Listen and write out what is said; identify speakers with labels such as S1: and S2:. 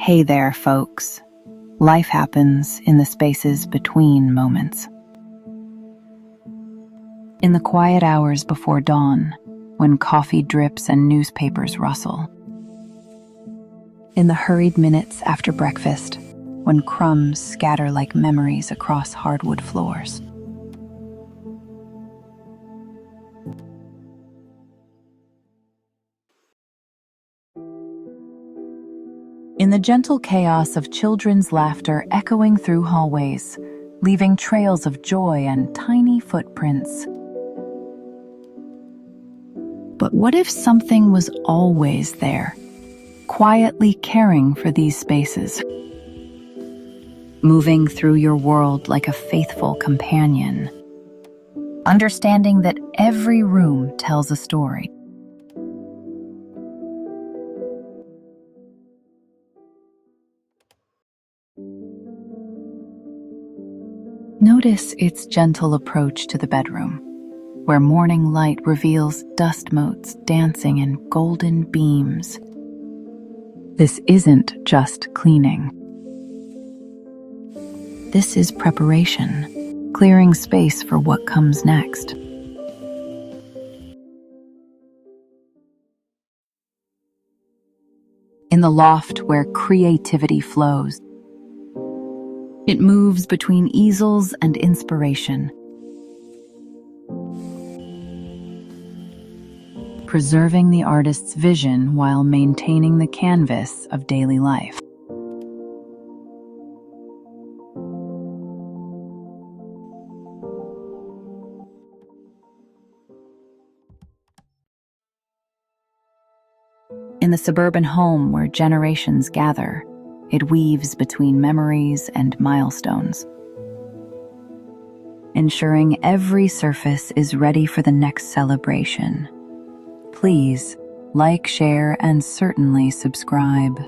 S1: Hey there, folks. Life happens in the spaces between moments. In the quiet hours before dawn, when coffee drips and newspapers rustle. In the hurried minutes after breakfast, when crumbs scatter like memories across hardwood floors. In the gentle chaos of children's laughter echoing through hallways, leaving trails of joy and tiny footprints. But what if something was always there, quietly caring for these spaces, moving through your world like a faithful companion, understanding that every room tells a story? Notice its gentle approach to the bedroom, where morning light reveals dust motes dancing in golden beams. This isn't just cleaning. This is preparation, clearing space for what comes next. In the loft where creativity flows, it moves between easels and inspiration, preserving the artist's vision while maintaining the canvas of daily life. In the suburban home where generations gather, it weaves between memories and milestones, ensuring every surface is ready for the next celebration. Please like, share, and certainly subscribe.